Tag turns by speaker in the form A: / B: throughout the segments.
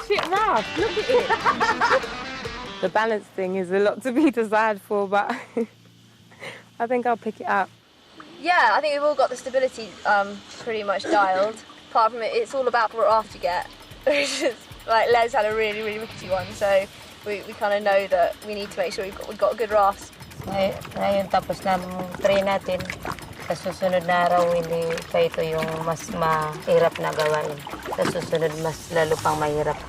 A: shit raft. Look at it. The balance thing is a lot to be desired for, but I think I'll pick it up.
B: Yeah, I think we've all got the stability pretty much dialed. Apart from it, it's all about what raft you get. Like Les had a really, really rickety one, so we kind of know that we need to make sure we've got a good raft.
C: Ngayon tapos na try natin. Sa susunod na araw hindi pa ito yung mas mahirap na gawain. Sa susunod mas lalo pang mahirap.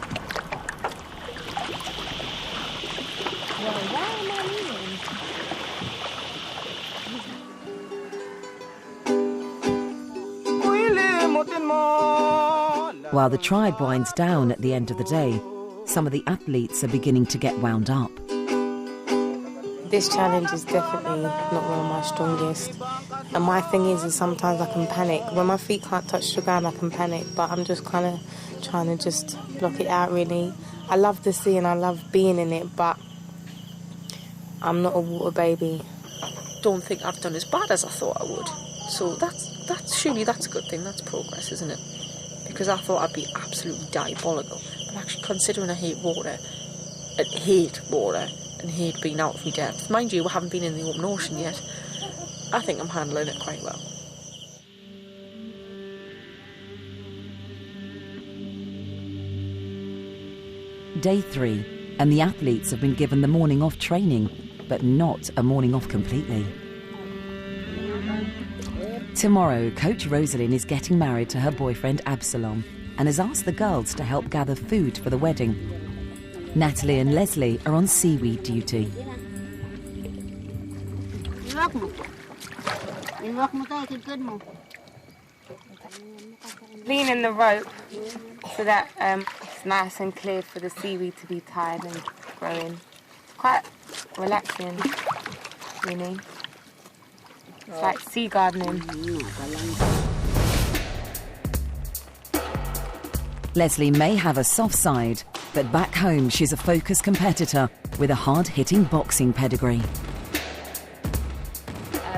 D: While the tribe winds down at the end of the day, some of the athletes are beginning to get wound up.
A: This challenge is definitely not one of my strongest. And my thing is sometimes I can panic. When my feet can't touch the ground, I can panic. But I'm just kind of trying to just block it out, really. I love the sea and I love being in it, but I'm not a water baby.
E: Don't think I've done as bad as I thought I would. So surely that's a good thing. That's progress, isn't it? Because I thought I'd be absolutely diabolical. But actually, considering I hate water, and hate being out of my depth. Mind you, I haven't been in the open ocean yet. I think I'm handling it quite well.
D: Day 3, and the athletes have been given the morning off training, but not a morning off completely. Tomorrow, Coach Rosalind is getting married to her boyfriend Absalom and has asked the girls to help gather food for the wedding. Natalie and Leslie are on seaweed duty.
A: Lean in the rope so that it's nice and clear for the seaweed to be tied and growing. It's quite relaxing, really. It's like sea gardening.
D: Leslie may have a soft side, but back home she's a focused competitor with a hard-hitting boxing pedigree.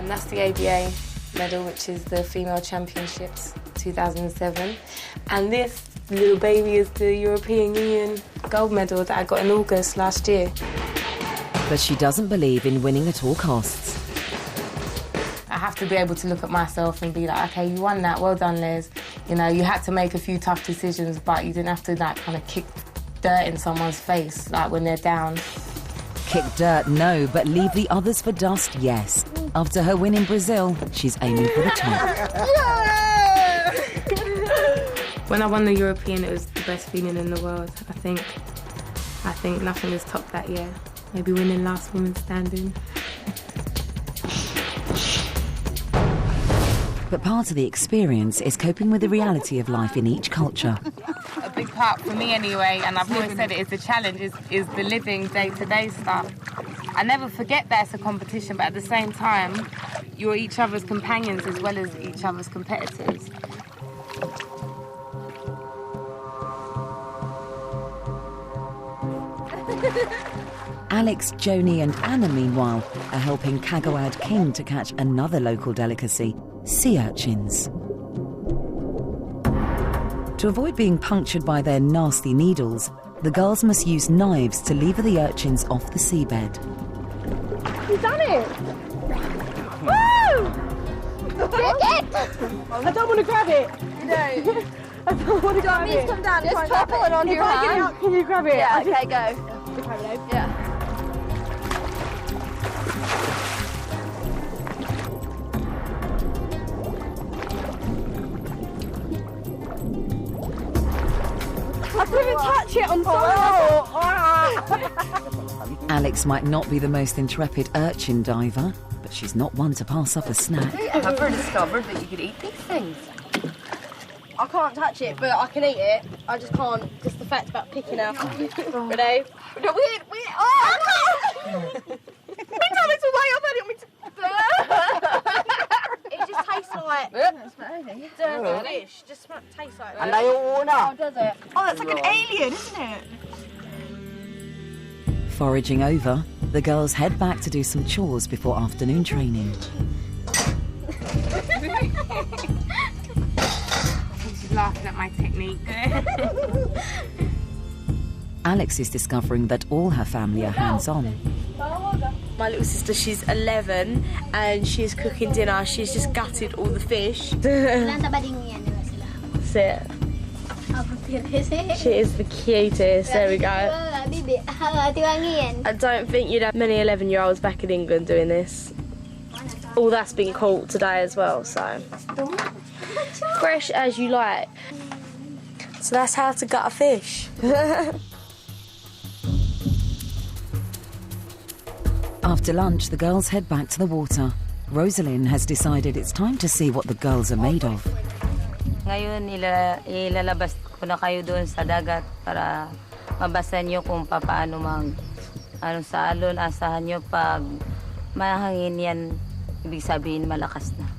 A: That's the ABA medal, which is the Female Championships 2007. And this little baby is the European Union gold medal that I got in August last year.
D: But she doesn't believe in winning at all costs.
A: I have to be able to look at myself and be like, okay, you won that, well done, Les. You know, you had to make a few tough decisions, but you didn't have to, like, kind of kick dirt in someone's face, like, when they're down.
D: Kick dirt, no, but leave the others for dust, yes. After her win in Brazil, she's aiming for the top.
A: Yeah! When I won the European, it was the best feeling in the world, I think. I think nothing has topped that yet. Maybe winning last woman standing.
D: But part of the experience is coping with the reality of life in each culture.
A: A big part for me anyway, and I've always said it, is the challenge, is the living day-to-day stuff. I never forget that it's a competition, but at the same time, you're each other's companions as well as each other's competitors.
D: Alex, Joni and Anna, meanwhile, are helping Kagawad King to catch another local delicacy, sea urchins. To avoid being punctured by their nasty needles, the girls must use knives to lever the urchins off the seabed.
B: You've done it! Woo!
A: I don't want to grab it.
B: No.
A: I don't want to grab it.
B: Come down. Just topple it onto your hand.
A: If I get it out, can you grab it?
B: Yeah, okay, go. Yeah. I couldn't touch it, I'm sorry.
D: Alex might not be the most intrepid urchin diver, but she's not one to pass up a snack.
B: I've never discovered that you could eat these things. I can't touch it, but I can eat it. I just can't, just the fact about picking up. Ready? No, wait. Oh, no! My tummy's way up, I didn't It just tastes like dirty fish. Just tastes like that. Oh, does it? Oh, that's like an alien, isn't it?
D: Foraging over, the girls head back to do some chores before afternoon training.
A: She's laughing at my technique.
D: Alex is discovering that all her family are hands-on.
B: My little sister, she's 11 and she's cooking dinner. She's just gutted all the fish. She is the cutest. There we go. I don't think you'd have many 11-year-olds back in England doing this. All that's been caught today as well, so fresh as you like. So that's how to gut a fish.
D: After lunch, the girls head back to the water. Rosalind has decided it's time to see what the girls are made of.
C: Ngayon, ilalabas ko na kayo doon sa dagat para mabasa nyo kung paano sa alon, asahan nyo pag mahangin yan, ibig sabihin malakas na.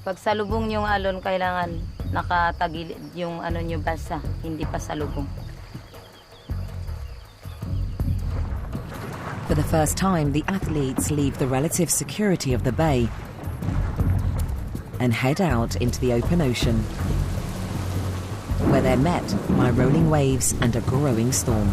C: Pag salubong yung alon, kailangan nakatagilid yung nyo basa, hindi pa salubong.
D: For the first time, the athletes leave the relative security of the bay and head out into the open ocean, where they're met by rolling waves and a growing storm.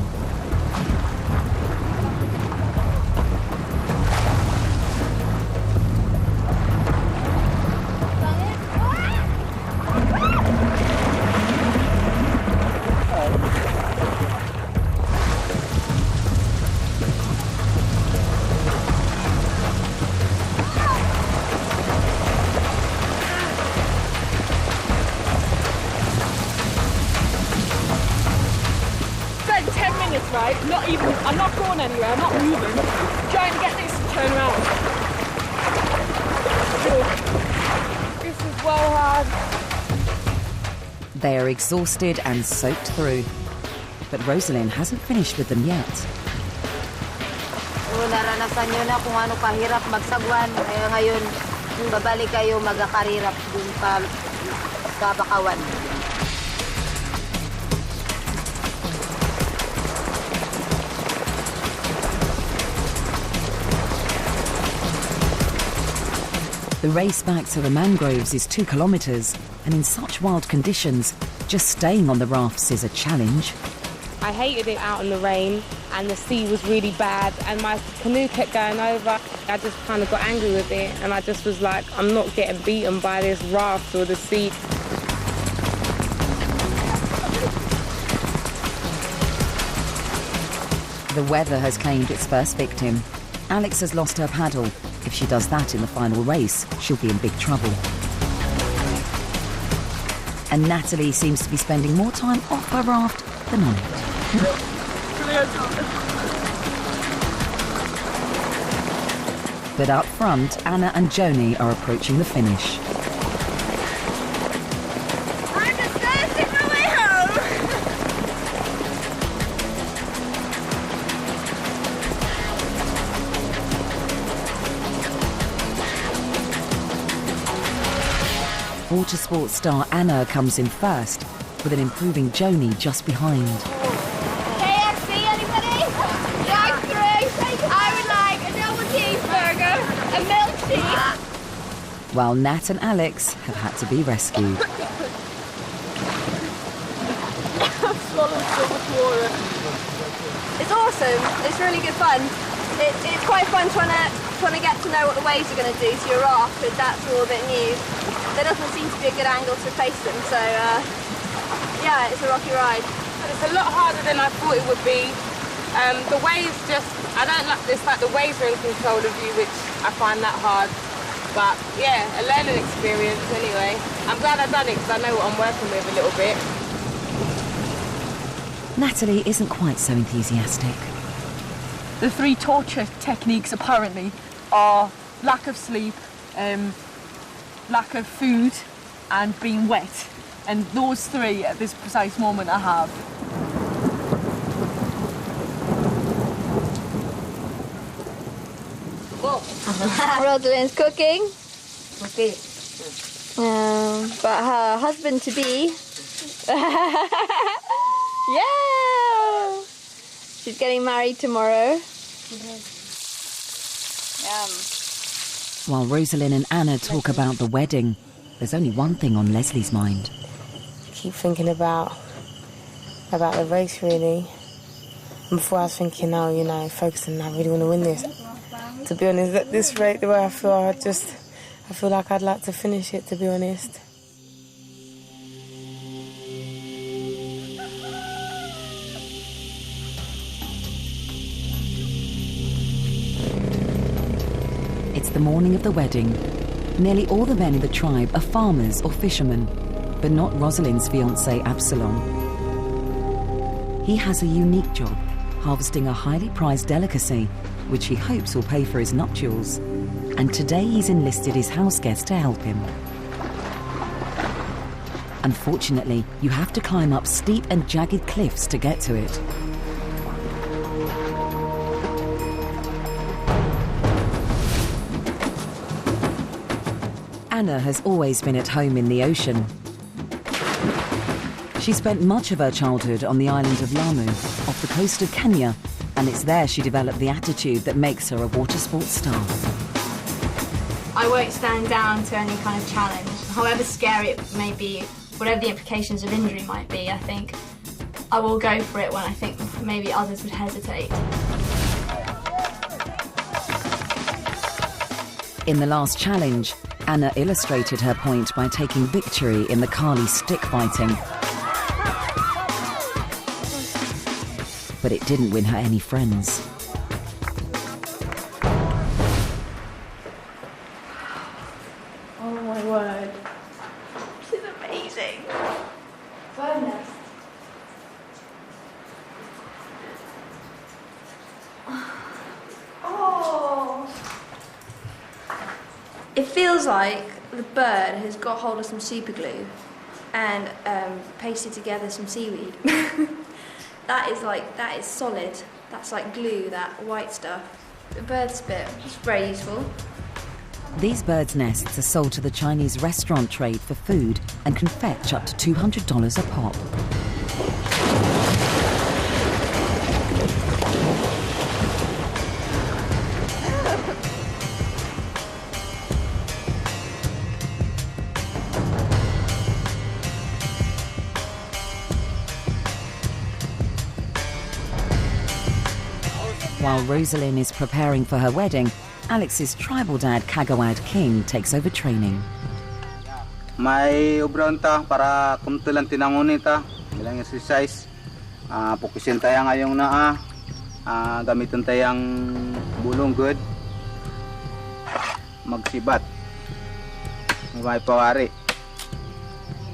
F: Right? I'm not going anywhere, I'm not moving. Trying to get this to turn around. This is well hard.
D: They are exhausted and soaked through. But Rosalind hasn't finished with them yet.
C: Naranasan nyo na kung ano kahirap magsagwan. Kaya ngayon, babalik kayo magkakarirap dun sa Bakawan.
D: The race back to the mangroves is 2 kilometres, and in such wild conditions, just staying on the rafts is a challenge.
A: I hated it out in the rain, and the sea was really bad, and my canoe kept going over. I just kind of got angry with it, and I just was like, I'm not getting beaten by this raft or the sea.
D: The weather has claimed its first victim. Alex has lost her paddle. If she does that in the final race, she'll be in big trouble. And Natalie seems to be spending more time off her raft than on it. But up front, Anna and Joni are approaching the finish.
B: I'm just thirsting my way home.
D: Water sports star Anna comes in first, with an improving Joni just behind.
B: KFC, anybody? Jack 3. I would like a double cheeseburger, a milkshake.
D: While Nat and Alex have had to be rescued.
B: It's awesome. It's really good fun. It's quite fun trying to get to know what the waves are going to do to your raft, because that's all a bit new. There doesn't seem to be a good angle to face them, so yeah, it's a rocky ride.
A: It's a lot harder than I thought it would be. The waves I don't like this, like the waves are in control of you, which I find that hard. But yeah, a learning experience anyway. I'm glad I've done it because I know what I'm working with a little bit.
D: Natalie isn't quite so enthusiastic.
F: The 3 torture techniques apparently are lack of sleep, lack of food and being wet. And those 3 at this precise moment I have.
B: Rosalind's cooking.
C: Okay.
B: But her husband-to-be... yeah! She's getting married tomorrow.
D: While Rosalind and Anna talk about the wedding, there's only one thing on Leslie's mind.
A: I keep thinking about the race, really. And before I was thinking, oh, you know, focusing, I really want to win this. To be honest, at this rate, the way I feel, I feel like I'd like to finish it, to be honest.
D: It's the morning of the wedding. Nearly all the men in the tribe are farmers or fishermen, but not Rosalind's fiancé Absalom. He has a unique job, harvesting a highly prized delicacy, which he hopes will pay for his nuptials. And today he's enlisted his house guest to help him. Unfortunately, you have to climb up steep and jagged cliffs to get to it. Anna has always been at home in the ocean. She spent much of her childhood on the island of Lamu, off the coast of Kenya, and it's there she developed the attitude that makes her a water sports star.
G: I won't stand down to any kind of challenge, however scary it may be, whatever the implications of injury might be. I think I will go for it when I think maybe others would hesitate.
D: In the last challenge, Anna illustrated her point by taking victory in the Kali stick fighting. But it didn't win her any friends.
G: Oh my word. This is amazing. Bird nest. Oh. It feels like the bird has got hold of some super glue and pasted together some seaweed. That is solid. That's like glue, that white stuff. The bird's bit is very useful.
D: These birds' nests are sold to the Chinese restaurant trade for food and can fetch up to $200 a pop. While Rosalind is preparing for her wedding, Alex's tribal dad, Kagawad King, takes over training.
H: May obron ta para kumtulan tinangon ta bilang exercise. Fokusin tayo ngayong naa. Gamitin tayong bulong good. Magsibat. May pawari.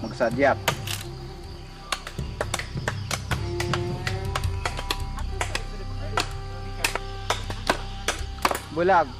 H: Magsadyak. Bulag.